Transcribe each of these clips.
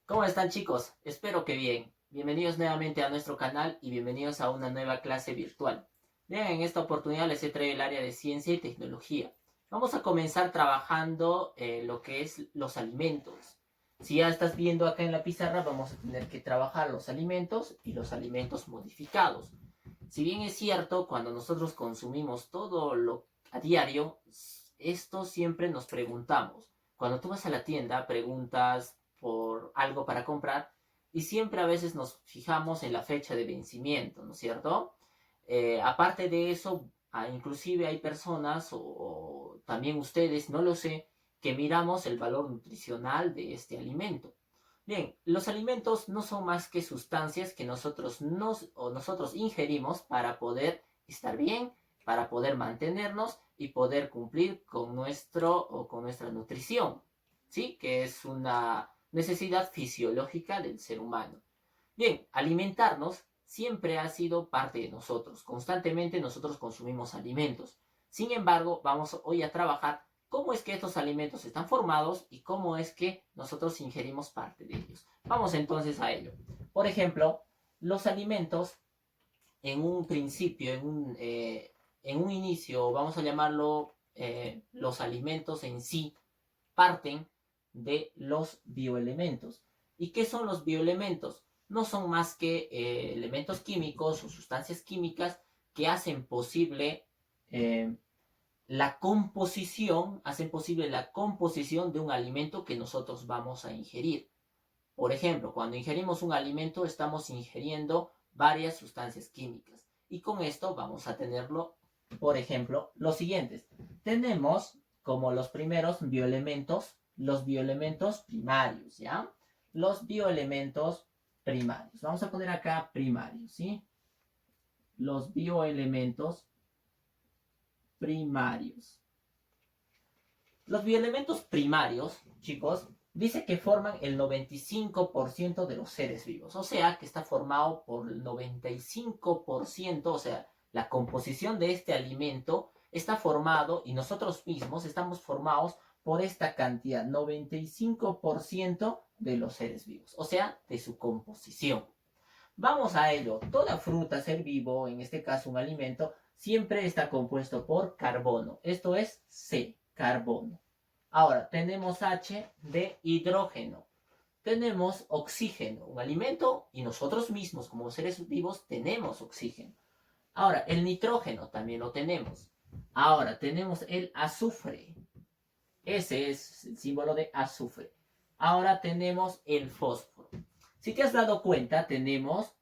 ¿Cómo están, chicos? Espero que bien. Bienvenidos nuevamente a nuestro canal y bienvenidos a una nueva clase virtual. Bien, en esta oportunidad les he traído el área de ciencia y tecnología. Vamos a comenzar trabajando lo que es los alimentos. Si ya estás viendo acá en la pizarra, vamos a tener que trabajar los alimentos y los alimentos modificados. Si bien es cierto, cuando nosotros consumimos todo lo a diario, esto siempre nos preguntamos. Cuando tú vas a la tienda, preguntas por algo para comprar y siempre a veces nos fijamos en la fecha de vencimiento, ¿no es cierto? Aparte de eso, inclusive hay personas o también ustedes, no lo sé, que miramos el valor nutricional de este alimento. Bien, los alimentos no son más que sustancias que nosotros ingerimos para poder estar bien, para poder mantenernos y poder cumplir con con nuestra nutrición, ¿sí? Que es una necesidad fisiológica del ser humano. Bien, alimentarnos siempre ha sido parte de nosotros. Constantemente nosotros consumimos alimentos. Sin embargo, vamos hoy a trabajar cómo es que estos alimentos están formados y cómo es que nosotros ingerimos parte de ellos. Vamos entonces a ello. Por ejemplo, los alimentos en un principio, en un inicio, vamos a llamarlo los alimentos en sí, parten de los bioelementos. ¿Y qué son los bioelementos? No son más que elementos químicos o sustancias químicas que eh, hacen posible la composición de un alimento que nosotros vamos a ingerir. Por ejemplo, cuando ingerimos un alimento estamos ingiriendo varias sustancias químicas. Y con esto vamos a tenerlo, por ejemplo, los siguientes. Tenemos como los primeros bioelementos, los bioelementos primarios, ¿ya? Los bioelementos primarios. Vamos a poner acá primarios, ¿sí? Los bioelementos primarios. Los bioelementos primarios, chicos, dice que forman el 95% de los seres vivos. O sea, que está formado por el 95%, o sea, la composición de este alimento está formado y nosotros mismos estamos formados por esta cantidad, 95% de los seres vivos, o sea, de su composición. Vamos a ello. Toda fruta, ser vivo, en este caso un alimento, siempre está compuesto por carbono. Esto es C, carbono. Ahora, tenemos H de hidrógeno. Tenemos oxígeno, un alimento, y nosotros mismos como seres vivos tenemos oxígeno. Ahora, el nitrógeno también lo tenemos. Ahora, tenemos el azufre. Ese es el símbolo de azufre. Ahora tenemos el fósforo. Si te has dado cuenta, tenemos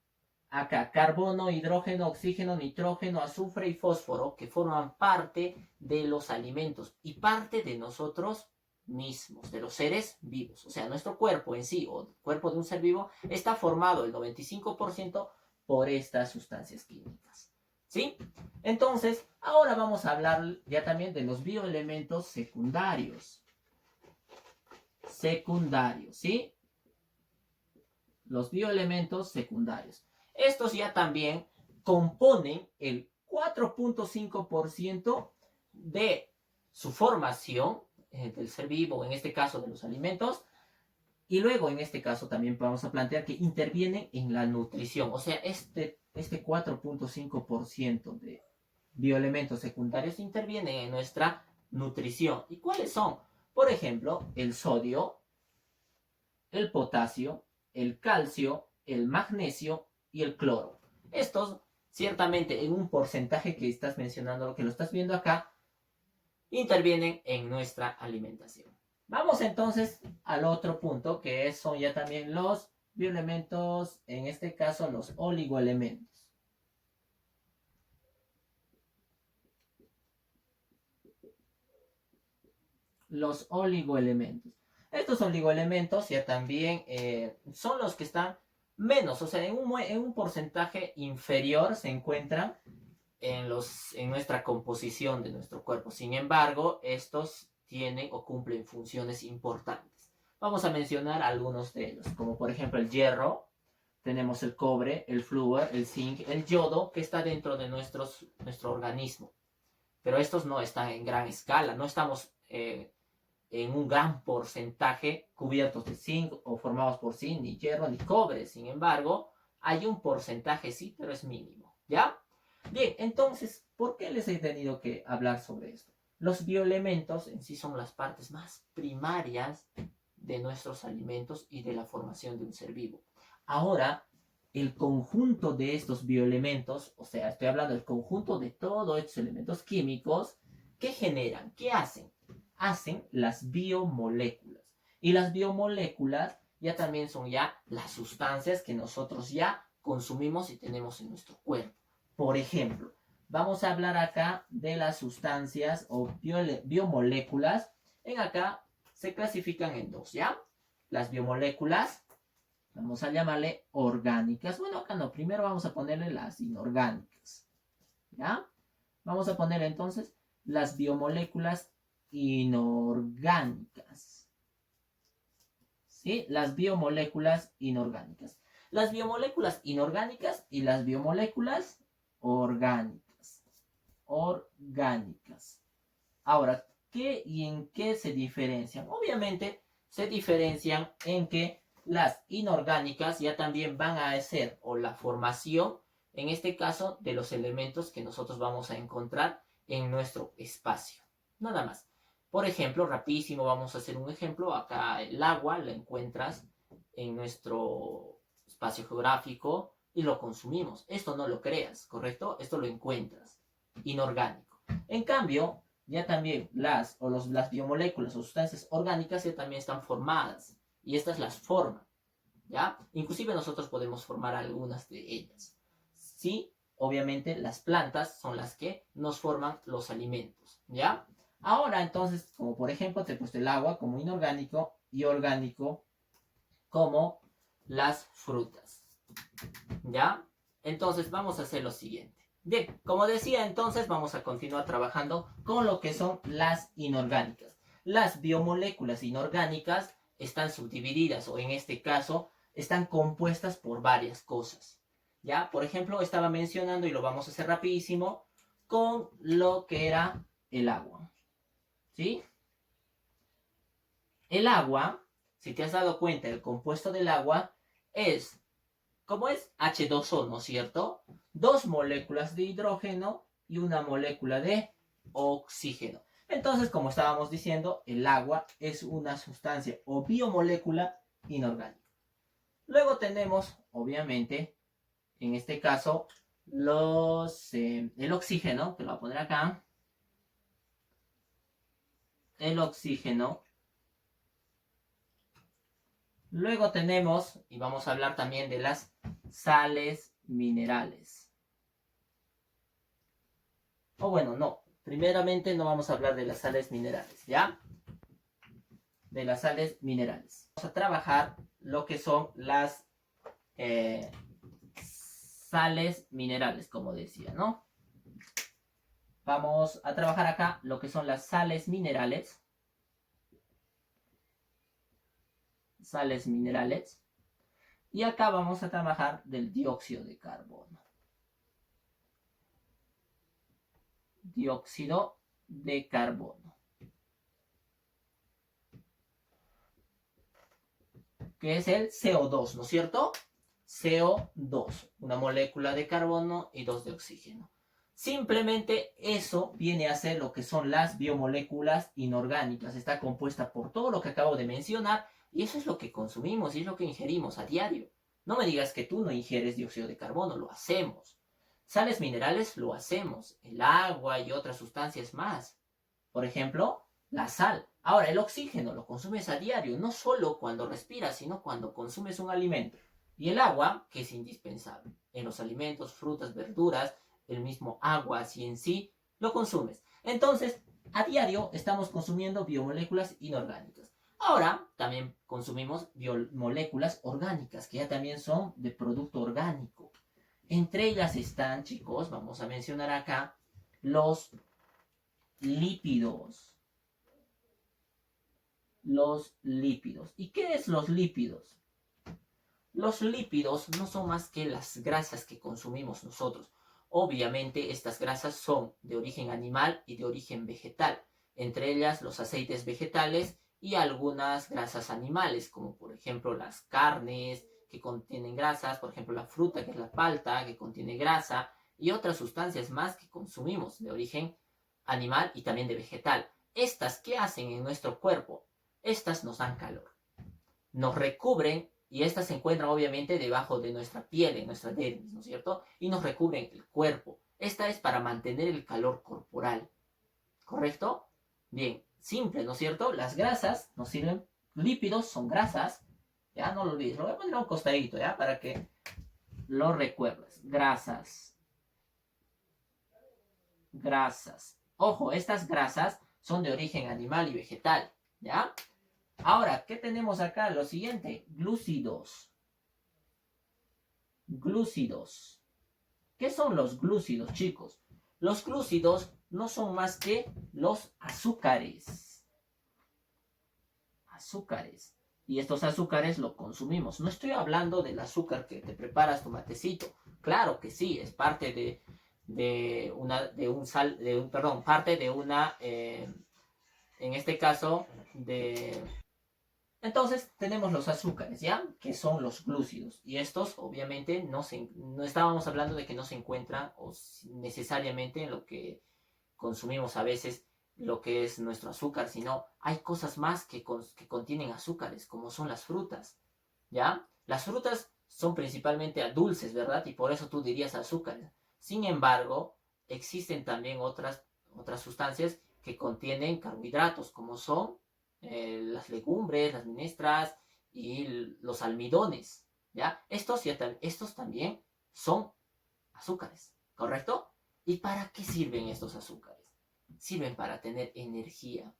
acá carbono, hidrógeno, oxígeno, nitrógeno, azufre y fósforo que forman parte de los alimentos y parte de nosotros mismos, de los seres vivos. O sea, nuestro cuerpo en sí, o el cuerpo de un ser vivo, está formado el 95% por estas sustancias químicas. ¿Sí? Entonces, ahora vamos a hablar ya también de los bioelementos secundarios. Secundarios, ¿sí? Los bioelementos secundarios. Estos ya también componen el 4.5% de su formación del ser vivo, en este caso de los alimentos, y luego en este caso también vamos a plantear que intervienen en la nutrición, o sea, este 4.5% de bioelementos secundarios intervienen en nuestra nutrición. ¿Y cuáles son? Por ejemplo, el sodio, el potasio, el calcio, el magnesio y el cloro. Estos, ciertamente, en un porcentaje que estás mencionando, que lo estás viendo acá, intervienen en nuestra alimentación. Vamos entonces al otro punto, que son ya también los bioelementos, en este caso los oligoelementos. Los oligoelementos. Estos oligoelementos ya también son los que están menos, o sea, en un porcentaje inferior se encuentran en nuestra composición de nuestro cuerpo. Sin embargo, estos tienen o cumplen funciones importantes. Vamos a mencionar algunos de ellos, como por ejemplo el hierro, tenemos el cobre, el flúor, el zinc, el yodo, que está dentro de nuestro organismo. Pero estos no están en gran escala, no estamos en un gran porcentaje cubiertos de zinc o formados por zinc, ni hierro, ni cobre. Sin embargo, hay un porcentaje sí, pero es mínimo, ¿ya? Bien, entonces, ¿por qué les he tenido que hablar sobre esto? Los bioelementos en sí son las partes más primarias de nuestros alimentos y de la formación de un ser vivo. Ahora, el conjunto de estos bioelementos, o sea, estoy hablando del conjunto de todos estos elementos químicos, ¿qué generan? ¿Qué hacen? Hacen las biomoléculas. Y las biomoléculas ya también son ya las sustancias que nosotros ya consumimos y tenemos en nuestro cuerpo. Por ejemplo, vamos a hablar acá de las sustancias o biomoléculas. En acá se clasifican en dos, ¿ya? Las biomoléculas, vamos a llamarle orgánicas. Bueno, acá no, primero vamos a ponerle las inorgánicas, ¿ya? Vamos a poner entonces las biomoléculas inorgánicas. ¿Sí? Las biomoléculas inorgánicas. Las biomoléculas inorgánicas y las biomoléculas orgánicas. Orgánicas. Ahora, ¿qué y en qué se diferencian? Obviamente se diferencian en que las inorgánicas ya también van a hacer o la formación, en este caso, de los elementos que nosotros vamos a encontrar en nuestro espacio. Nada más. Por ejemplo, rapidísimo, vamos a hacer un ejemplo. Acá el agua la encuentras en nuestro espacio geográfico y lo consumimos. Esto no lo creas, ¿correcto? Esto lo encuentras inorgánico. En cambio, ya también las biomoléculas o sustancias orgánicas ya también están formadas y estas las forman, ¿ya? Inclusive nosotros podemos formar algunas de ellas. Sí, obviamente las plantas son las que nos forman los alimentos, ¿ya? Ahora entonces, como por ejemplo te he puesto el agua como inorgánico y orgánico como las frutas, ¿ya? Entonces vamos a hacer lo siguiente. Bien, como decía, entonces vamos a continuar trabajando con lo que son las inorgánicas. Las biomoléculas inorgánicas están subdivididas o en este caso están compuestas por varias cosas. ¿Ya? Por ejemplo, estaba mencionando y lo vamos a hacer rapidísimo con lo que era el agua. ¿Sí? El agua, si te has dado cuenta, el compuesto del agua es, ¿cómo es? H2O, ¿no es cierto? Dos moléculas de hidrógeno y una molécula de oxígeno. Entonces, como estábamos diciendo, el agua es una sustancia o biomolécula inorgánica. Luego tenemos, obviamente, en este caso, el oxígeno, que lo voy a poner acá. El oxígeno. Luego tenemos, y vamos a hablar también de las sales minerales. O bueno, no. Primeramente no vamos a hablar de las sales minerales, ¿ya? De las sales minerales. Vamos a trabajar lo que son las sales minerales, como decía, ¿no? Vamos a trabajar acá lo que son las sales minerales. Sales minerales. Y acá vamos a trabajar del dióxido de carbono. Dióxido de carbono. Que es el CO2, ¿no es cierto? CO2, una molécula de carbono y dos de oxígeno. Simplemente eso viene a ser lo que son las biomoléculas inorgánicas. Está compuesta por todo lo que acabo de mencionar y eso es lo que consumimos y es lo que ingerimos a diario. No me digas que tú no ingieres dióxido de carbono, lo hacemos. Sales minerales lo hacemos, el agua y otras sustancias más. Por ejemplo, la sal. Ahora, el oxígeno lo consumes a diario, no solo cuando respiras, sino cuando consumes un alimento. Y el agua, que es indispensable. En los alimentos, frutas, verduras, el mismo agua así en sí, lo consumes. Entonces, a diario estamos consumiendo biomoléculas inorgánicas. Ahora, también consumimos biomoléculas orgánicas, que ya también son de producto orgánico. Entre ellas están, chicos, vamos a mencionar acá, los lípidos. Los lípidos. ¿Y qué es los lípidos? Los lípidos no son más que las grasas que consumimos nosotros. Obviamente estas grasas son de origen animal y de origen vegetal. entre ellas los aceites vegetales y algunas grasas animales, como por ejemplo las carnes que contienen grasas, por ejemplo la fruta que es la palta que contiene grasa y otras sustancias más que consumimos de origen animal y también de vegetal. Estas, ¿qué hacen en nuestro cuerpo? Estas nos dan calor, nos recubren y estas se encuentran obviamente debajo de nuestra piel, en nuestra dermis, ¿no es cierto? Y nos recubren el cuerpo. Esta es para mantener el calor corporal, ¿correcto? Bien, simple, ¿no es cierto? Las grasas nos sirven, lípidos son grasas, ya no lo olvides, lo voy a poner a un costadito, ya, para que lo recuerdes. Grasas, grasas. Ojo, estas grasas son de origen animal y vegetal, ¿ya? Ahora, ¿qué tenemos acá? Lo siguiente, glúcidos. Glúcidos. ¿Qué son los glúcidos, chicos? Los glúcidos no son más que los azúcares. Azúcares. Y estos azúcares lo consumimos. No estoy hablando del azúcar que te preparas tu matecito. Claro que sí, es parte parte de una, en este caso, Entonces tenemos los azúcares, ¿ya? Que son los glúcidos. Y estos, obviamente, no estábamos hablando de que no se encuentran necesariamente en lo que consumimos a veces, lo que es nuestro azúcar, sino hay cosas más que contienen azúcares, como son las frutas, ¿ya? Las frutas son principalmente dulces, ¿verdad? Y por eso tú dirías azúcares. Sin embargo, existen también otras sustancias que contienen carbohidratos, como son las legumbres, las menestras y los almidones, ¿ya? Estos también son azúcares, ¿correcto? ¿Y para qué sirven estos azúcares? Sirven para tener energía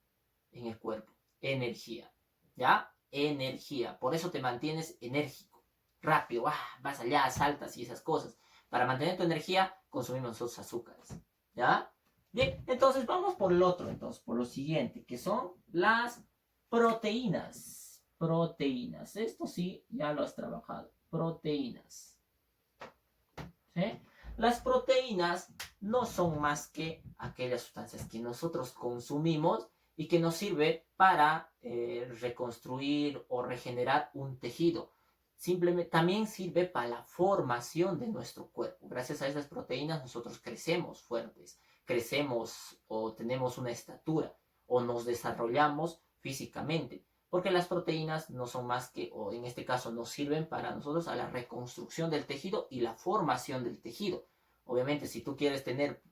en el cuerpo, energía, ¿ya? Energía, por eso te mantienes enérgico, rápido, vas allá, saltas y esas cosas. Para mantener tu energía, consumimos esos azúcares, ¿ya? Bien, entonces vamos por el otro, entonces, por lo siguiente, que son las proteínas. Proteínas. Esto sí, ya lo has trabajado. Proteínas. ¿Sí? Las proteínas no son más que aquellas sustancias que nosotros consumimos y que nos sirve para reconstruir o regenerar un tejido. Simplemente también sirve para la formación de nuestro cuerpo. Gracias a esas proteínas nosotros crecemos fuertes, crecemos o tenemos una estatura o nos desarrollamos físicamente, porque las proteínas no son más que, o en este caso nos sirven para nosotros a la reconstrucción del tejido y la formación del tejido. Obviamente, si tú quieres tener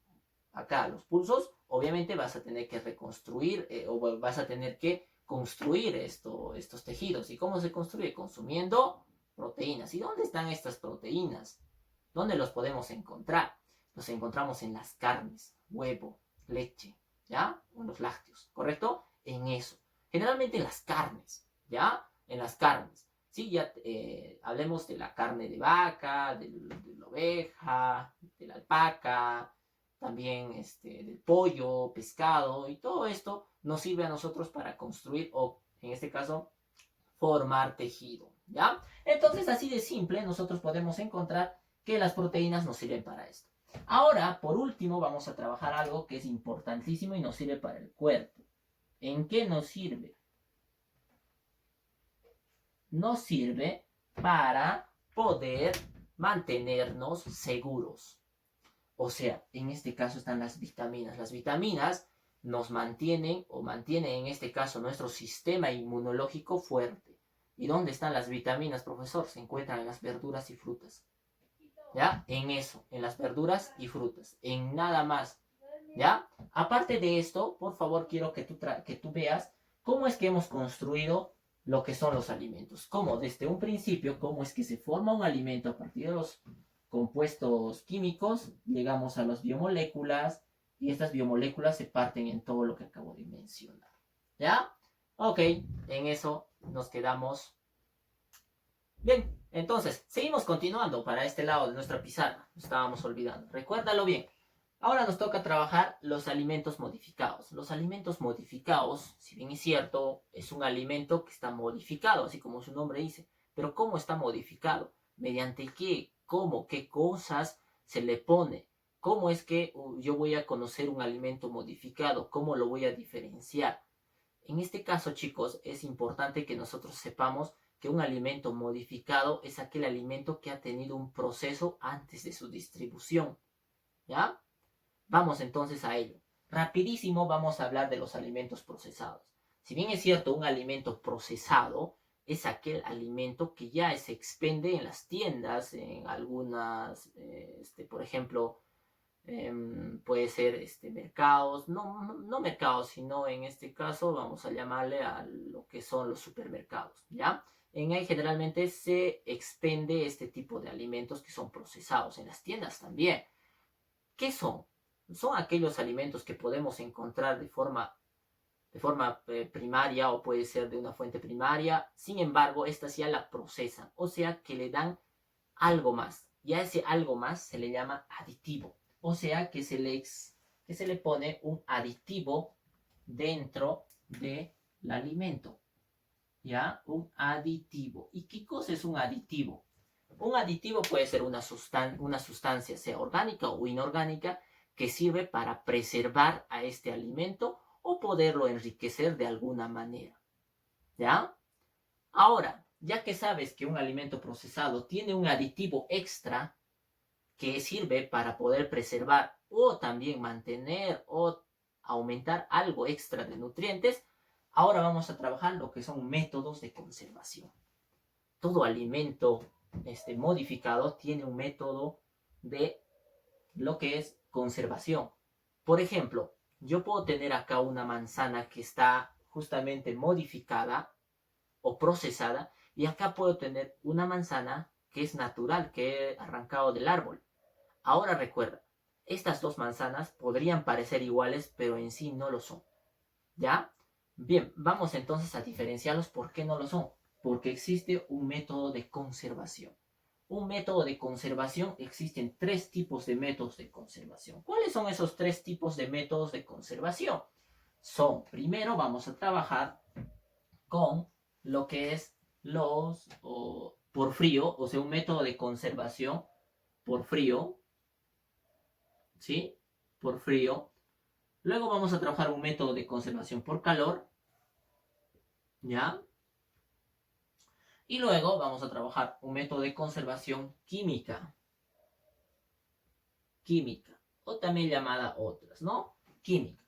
acá los pulsos, obviamente vas a tener que reconstruir o vas a tener que construir estos tejidos. ¿Y cómo se construye? Consumiendo proteínas. ¿Y dónde están estas proteínas? ¿Dónde los podemos encontrar? Los encontramos en las carnes, huevo, leche, ¿ya? O en los lácteos, ¿correcto? En eso. Generalmente en las carnes, ¿ya? En las carnes. Sí, ya hablemos de la carne de vaca, de la oveja, de la alpaca, también del pollo, pescado, y todo esto nos sirve a nosotros para construir o, en este caso, formar tejido, ¿ya? Entonces, así de simple, nosotros podemos encontrar que las proteínas nos sirven para esto. Ahora, por último, vamos a trabajar algo que es importantísimo y nos sirve para el cuerpo. ¿En qué nos sirve? Nos sirve para poder mantenernos seguros. O sea, en este caso están las vitaminas. Las vitaminas nos mantienen o mantienen en este caso nuestro sistema inmunológico fuerte. ¿Y dónde están las vitaminas, profesor? Se encuentran en las verduras y frutas. ¿Ya? En eso, en las verduras y frutas. En nada más. ¿Ya? Aparte de esto, por favor, quiero que tú veas cómo es que hemos construido lo que son los alimentos. Cómo desde un principio, cómo es que se forma un alimento a partir de los compuestos químicos, llegamos a las biomoléculas y estas biomoléculas se parten en todo lo que acabo de mencionar. ¿Ya? Ok, en eso nos quedamos. Bien, entonces, seguimos continuando para este lado de nuestra pizarra. Nos estábamos olvidando. Recuérdalo bien. Ahora nos toca trabajar los alimentos modificados. Los alimentos modificados, si bien es cierto, es un alimento que está modificado, así como su nombre dice. Pero ¿cómo está modificado? ¿Mediante qué? ¿Cómo? ¿Qué cosas se le pone? ¿Cómo es que yo voy a conocer un alimento modificado? ¿Cómo lo voy a diferenciar? En este caso, chicos, es importante que nosotros sepamos que un alimento modificado es aquel alimento que ha tenido un proceso antes de su distribución. ¿Ya? Vamos entonces a ello. Rapidísimo vamos a hablar de los alimentos procesados. Si bien es cierto, un alimento procesado es aquel alimento que ya se expende en las tiendas, en algunas, por ejemplo, puede ser mercados, no mercados, sino en este caso vamos a llamarle a lo que son los supermercados, ¿ya? En ahí generalmente se expende este tipo de alimentos que son procesados, en las tiendas también. ¿Qué son? Son aquellos alimentos que podemos encontrar de forma primaria o puede ser de una fuente primaria. Sin embargo, estas ya la procesan, o sea que le dan algo más. Y a ese algo más se le llama aditivo. O sea que se le pone un aditivo dentro del alimento. ¿Ya? Un aditivo. ¿Y qué cosa es un aditivo? Un aditivo puede ser una sustancia, sea orgánica o inorgánica, que sirve para preservar a este alimento o poderlo enriquecer de alguna manera. ¿Ya? Ahora, ya que sabes que un alimento procesado tiene un aditivo extra que sirve para poder preservar o también mantener o aumentar algo extra de nutrientes, ahora vamos a trabajar lo que son métodos de conservación. Todo alimento modificado tiene un método de lo que es conservación. Por ejemplo, yo puedo tener acá una manzana que está justamente modificada o procesada y acá puedo tener una manzana que es natural, que he arrancado del árbol. Ahora recuerda, estas dos manzanas podrían parecer iguales, pero en sí no lo son. ¿Ya? Bien, vamos entonces a diferenciarlos. ¿Por qué no lo son? Porque existe un método de conservación. Un método de conservación, existen tres tipos de métodos de conservación. ¿Cuáles son esos tres tipos de métodos de conservación? Primero vamos a trabajar con lo que es por frío, o sea, un método de conservación por frío, ¿sí? Por frío. Luego vamos a trabajar un método de conservación por calor, ¿ya? Y luego vamos a trabajar un método de conservación química. Química. O también llamada otras, ¿no? Química.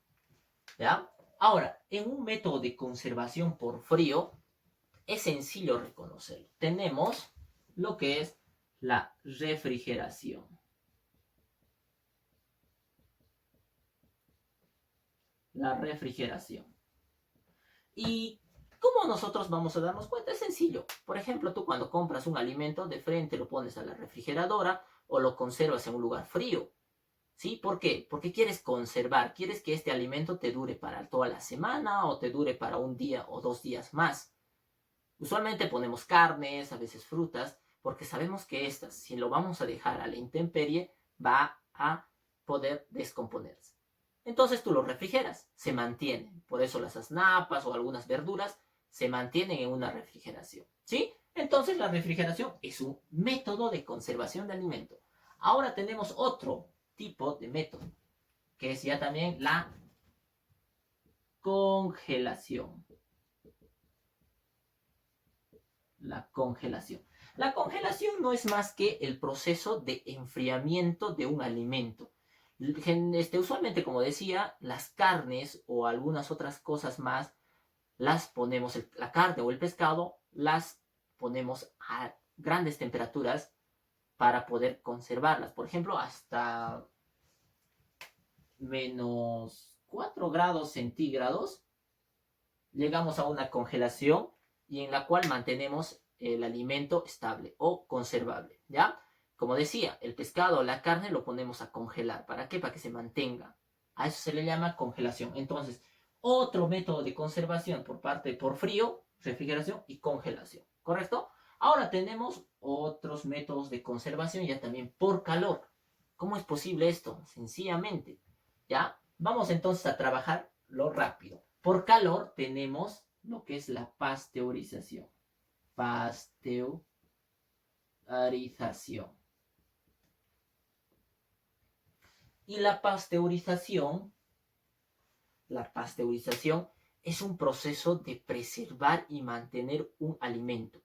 ¿Ya? Ahora, en un método de conservación por frío, es sencillo reconocerlo. Tenemos lo que es la refrigeración. La refrigeración. ¿Y cómo nosotros vamos a darnos cuenta? Es sencillo. Por ejemplo, tú cuando compras un alimento, de frente lo pones a la refrigeradora o lo conservas en un lugar frío. ¿Sí? ¿Por qué? Porque quieres conservar, quieres que este alimento te dure para toda la semana o te dure para un día o 2 días más. Usualmente ponemos carnes, a veces frutas, porque sabemos que estas, si lo vamos a dejar a la intemperie, va a poder descomponerse. Entonces tú lo refrigeras, se mantienen. Por eso las asnapas o algunas verduras se mantienen en una refrigeración. ¿Sí? Entonces la refrigeración es un método de conservación de alimento. Ahora tenemos otro tipo de método, que es ya también la congelación. La congelación. La congelación no es más que el proceso de enfriamiento de un alimento. Usualmente, como decía, las carnes o algunas otras cosas más, las ponemos, la carne o el pescado, las ponemos a grandes temperaturas para poder conservarlas. Por ejemplo, hasta -4 °C llegamos a una congelación y en la cual mantenemos el alimento estable o conservable, ¿ya? Como decía, el pescado o la carne lo ponemos a congelar. ¿Para qué? Para que se mantenga. A eso se le llama congelación. Entonces, otro método de conservación por frío, refrigeración y congelación, ¿correcto? Ahora tenemos otros métodos de conservación ya también por calor. ¿Cómo es posible esto? Sencillamente, ¿ya? Vamos entonces a trabajar lo rápido. Por calor tenemos lo que es la pasteurización. Pasteurización. Y la pasteurización es un proceso de preservar y mantener un alimento.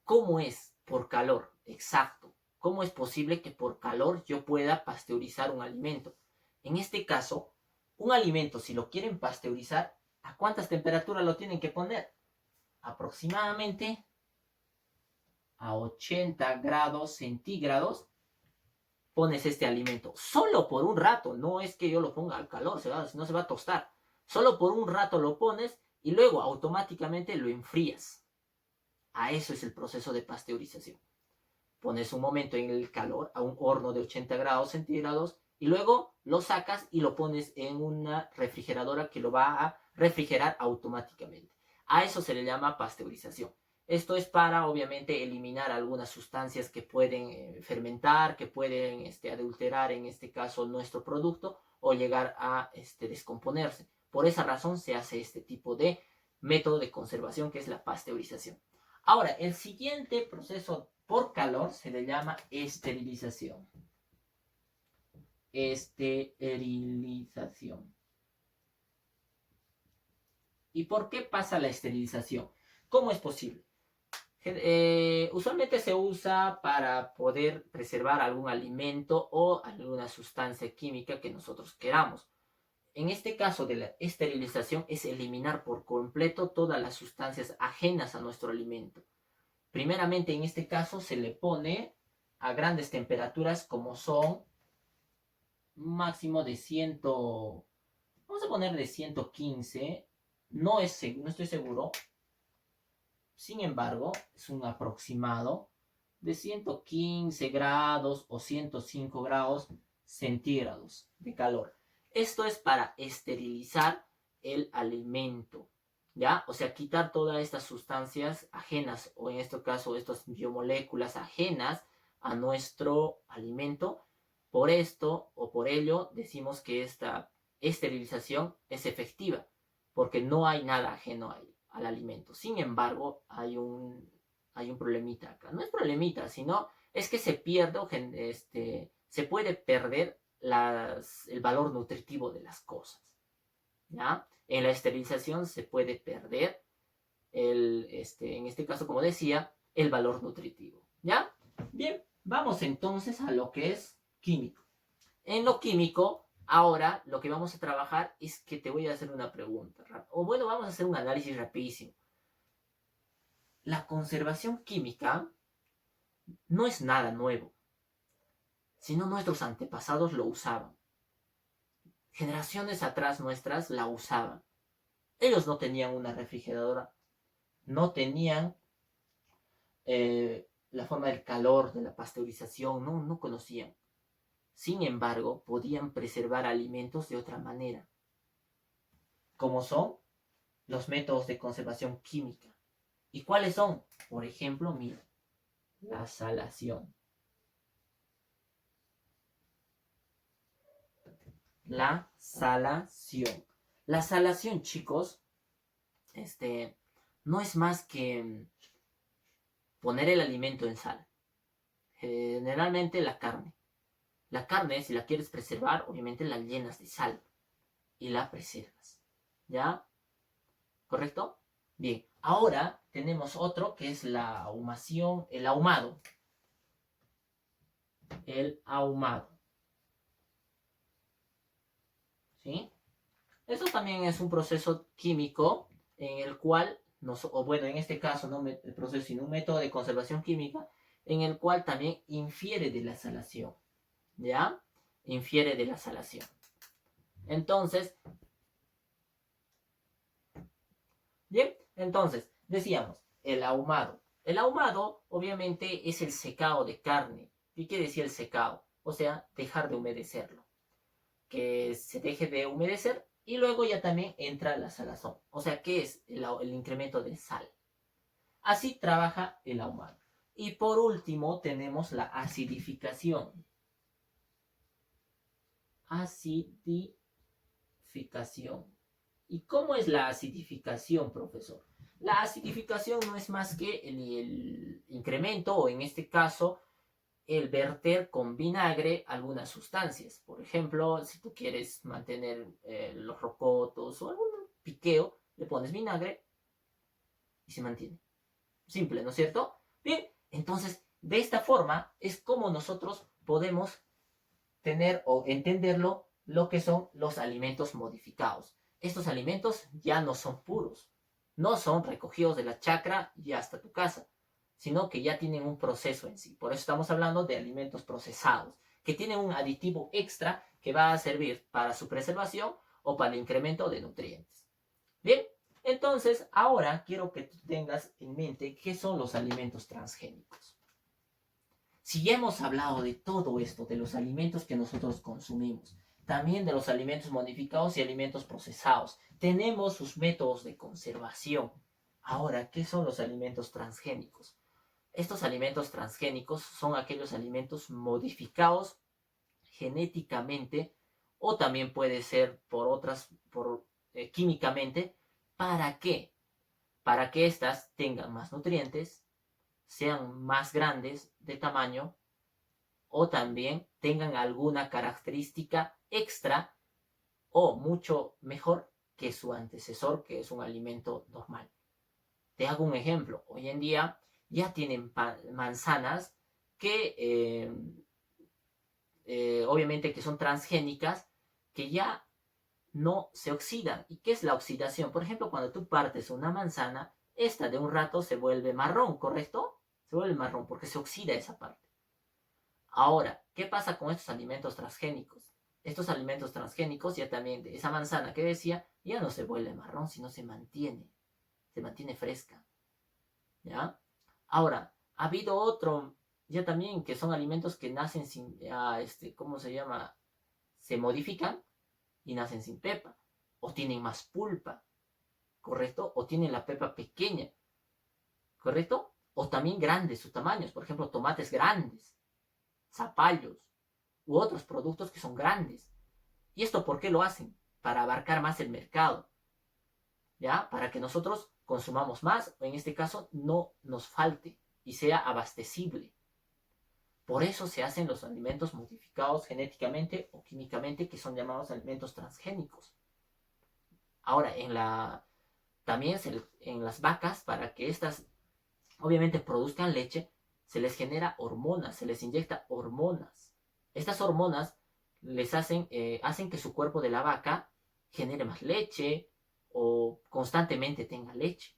¿Cómo es? Por calor, exacto. ¿Cómo es posible que por calor yo pueda pasteurizar un alimento? En este caso, un alimento, si lo quieren pasteurizar, ¿a cuántas temperaturas lo tienen que poner? Aproximadamente a 80 grados centígrados pones este alimento. Solo por un rato, no es que yo lo ponga al calor, si no se va a tostar. Solo por un rato lo pones y luego automáticamente lo enfrías. A eso es el proceso de pasteurización. Pones un momento en el calor, a un horno de 80 grados centígrados, y luego lo sacas y lo pones en una refrigeradora que lo va a refrigerar automáticamente. A eso se le llama pasteurización. Esto es para, obviamente, eliminar algunas sustancias que pueden fermentar, que pueden adulterar, en este caso, nuestro producto o llegar a descomponerse. Por esa razón se hace este tipo de método de conservación que es la pasteurización. Ahora, el siguiente proceso por calor se le llama esterilización. Esterilización. ¿Y por qué pasa la esterilización? ¿Cómo es posible? Usualmente se usa para poder preservar algún alimento o alguna sustancia química que nosotros queramos. En este caso de la esterilización es eliminar por completo todas las sustancias ajenas a nuestro alimento. Primeramente, en este caso, se le pone a grandes temperaturas como son un máximo de 100, vamos a poner de 115, no estoy seguro, sin embargo, es un aproximado de 115 grados o 105 grados centígrados de calor. Esto es para esterilizar el alimento, ¿ya? O sea, quitar todas estas sustancias ajenas, o en este caso, estas biomoléculas ajenas a nuestro alimento. Por esto o por ello decimos que esta esterilización es efectiva, porque no hay nada ajeno a él, al alimento. Sin embargo, hay un problemita acá. No es problemita, sino es que se pierde, se puede perder el valor nutritivo de las cosas. ¿Ya? En la esterilización se puede perder en este caso, como decía, el valor nutritivo. ¿Ya? Bien, vamos entonces a lo que es químico. En lo químico, ahora lo que vamos a trabajar es que te voy a hacer una pregunta. O bueno, vamos a hacer un análisis rapidísimo. La conservación química no es nada nuevo, sino nuestros antepasados lo usaban. Generaciones atrás nuestras la usaban. Ellos no tenían una refrigeradora, no tenían la forma del calor, de la pasteurización, no conocían. Sin embargo, podían preservar alimentos de otra manera, como son los métodos de conservación química. ¿Y cuáles son? Por ejemplo, mira, la salación. La salación. La salación, chicos, no es más que poner el alimento en sal. Generalmente la carne. La carne, si la quieres preservar, obviamente la llenas de sal y la preservas. ¿Ya? ¿Correcto? Bien, ahora tenemos otro que es la ahumación, el ahumado. El ahumado. ¿Sí? Esto también es un proceso químico en el cual, en este caso no el proceso, sino un método de conservación química en el cual también infiere de la salación. ¿Ya? Infiere de la salación. Entonces, bien, entonces, decíamos, el ahumado. El ahumado, obviamente, es el secado de carne. ¿Qué quiere decir el secado? O sea, dejar de humedecerlo. Que se deje de humedecer y luego ya también entra la salazón. O sea, ¿qué es el incremento de sal? Así trabaja el ahumado. Y por último tenemos la acidificación. Acidificación. ¿Y cómo es la acidificación, profesor? La acidificación no es más que el incremento, o en este caso, el verter con vinagre algunas sustancias. Por ejemplo, si tú quieres mantener los rocotos o algún piqueo, le pones vinagre y se mantiene. Simple, ¿no es cierto? Bien, entonces, de esta forma es como nosotros podemos tener o entenderlo lo que son los alimentos modificados. Estos alimentos ya no son puros, no son recogidos de la chacra y hasta tu casa, sino que ya tienen un proceso en sí. Por eso estamos hablando de alimentos procesados, que tienen un aditivo extra que va a servir para su preservación o para el incremento de nutrientes. Bien, entonces ahora quiero que tú tengas en mente qué son los alimentos transgénicos. Si ya hemos hablado de todo esto, de los alimentos que nosotros consumimos, también de los alimentos modificados y alimentos procesados, tenemos sus métodos de conservación. Ahora, ¿qué son los alimentos transgénicos? Estos alimentos transgénicos son aquellos alimentos modificados genéticamente o también puede ser químicamente. ¿Para qué? Para que éstas tengan más nutrientes, sean más grandes de tamaño o también tengan alguna característica extra o mucho mejor que su antecesor, que es un alimento normal. Te hago un ejemplo. Hoy en día ya tienen manzanas que obviamente que son transgénicas, que ya no se oxidan. ¿Y qué es la oxidación? Por ejemplo, cuando tú partes una manzana, esta de un rato se vuelve marrón, ¿correcto? Se vuelve marrón porque se oxida esa parte. Ahora, ¿qué pasa con estos alimentos transgénicos? Estos alimentos transgénicos ya también de esa manzana que decía, ya no se vuelve marrón, sino se mantiene fresca. ¿Ya? Ahora, ha habido otro, ya también, que son alimentos que nacen sin, ¿cómo se llama? Se modifican y nacen sin pepa, o tienen más pulpa, ¿correcto? O tienen la pepa pequeña, ¿correcto? O también grandes sus tamaños, por ejemplo, tomates grandes, zapallos, u otros productos que son grandes. ¿Y esto por qué lo hacen? Para abarcar más el mercado, ¿ya? Para que nosotros consumamos más, o en este caso no nos falte y sea abastecible. Por eso se hacen los alimentos modificados genéticamente o químicamente, que son llamados alimentos transgénicos. Ahora, también en las vacas, para que éstas obviamente produzcan leche, se les genera hormonas, se les inyecta hormonas. Estas hormonas hacen que su cuerpo de la vaca genere más leche o constantemente tenga leche.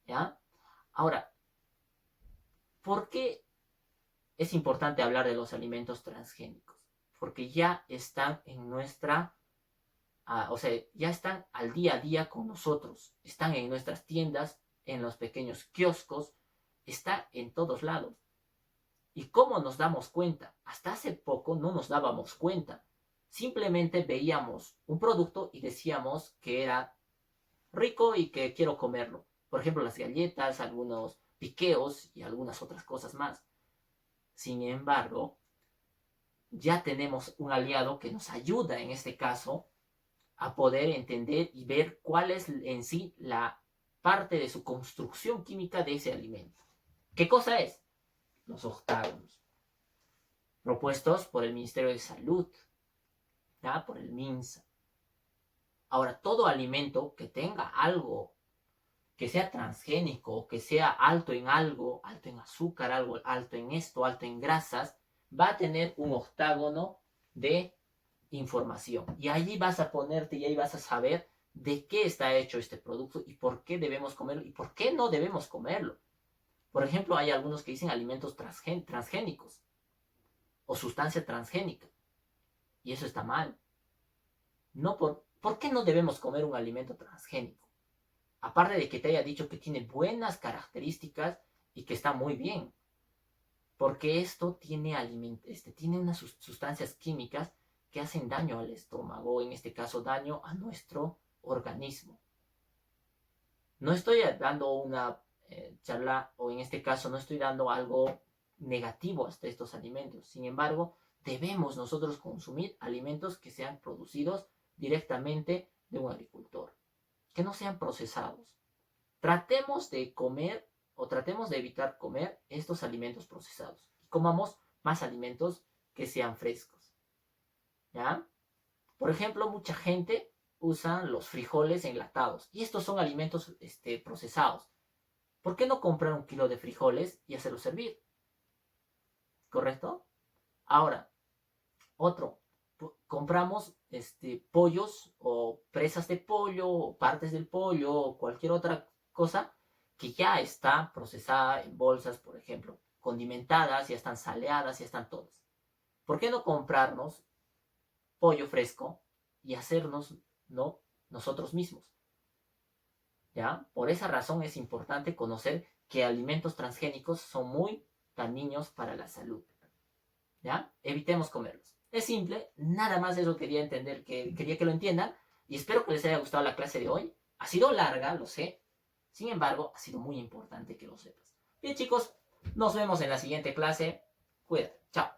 ¿Ya? Ahora, ¿por qué es importante hablar de los alimentos transgénicos? Porque ya están en o sea, ya están al día a día con nosotros, están en nuestras tiendas, en los pequeños kioscos, está en todos lados. ¿Y cómo nos damos cuenta? Hasta hace poco no nos dábamos cuenta. Simplemente veíamos un producto y decíamos que era rico y que quiero comerlo. Por ejemplo, las galletas, algunos piqueos y algunas otras cosas más. Sin embargo, ya tenemos un aliado que nos ayuda en este caso a poder entender y ver cuál es en sí la parte de su construcción química de ese alimento. ¿Qué cosa es? Los octágonos, propuestos por el Ministerio de Salud, ¿ya? Por el MINSA. Ahora, todo alimento que tenga algo, que sea transgénico, que sea alto en algo, alto en azúcar, algo, alto en esto, alto en grasas, va a tener un octágono de información. Y allí vas a ponerte y ahí vas a saber de qué está hecho este producto y por qué debemos comerlo y por qué no debemos comerlo. Por ejemplo, hay algunos que dicen alimentos transgénicos o sustancia transgénica. Y eso está mal. No ¿Por qué no debemos comer un alimento transgénico? Aparte de que te haya dicho que tiene buenas características y que está muy bien. Porque esto tiene unas sustancias químicas que hacen daño al estómago, en este caso daño a nuestro organismo. No estoy dando una charla, o en este caso no estoy dando algo negativo hasta estos alimentos. Sin embargo, debemos nosotros consumir alimentos que sean producidos directamente de un agricultor, que no sean procesados. Tratemos de comer o tratemos de evitar comer estos alimentos procesados. Comamos más alimentos que sean frescos. ¿Ya? Por ejemplo, mucha gente usa los frijoles enlatados y estos son alimentos procesados. ¿Por qué no comprar 1 kilo de frijoles y hacerlos servir? ¿Correcto? Ahora, otro, compramos pollos o presas de pollo o partes del pollo o cualquier otra cosa que ya está procesada en bolsas, por ejemplo, condimentadas, ya están saleadas, ya están todas. ¿Por qué no comprarnos pollo fresco y hacernos, ¿no?, nosotros mismos? ¿Ya? Por esa razón es importante conocer que alimentos transgénicos son muy dañinos para la salud. ¿Ya? Evitemos comerlos. Es simple, nada más eso quería entender, quería que lo entiendan, y espero que les haya gustado la clase de hoy. Ha sido larga, lo sé. Sin embargo, ha sido muy importante que lo sepas. Bien, chicos, nos vemos en la siguiente clase. Cuídate. Chao.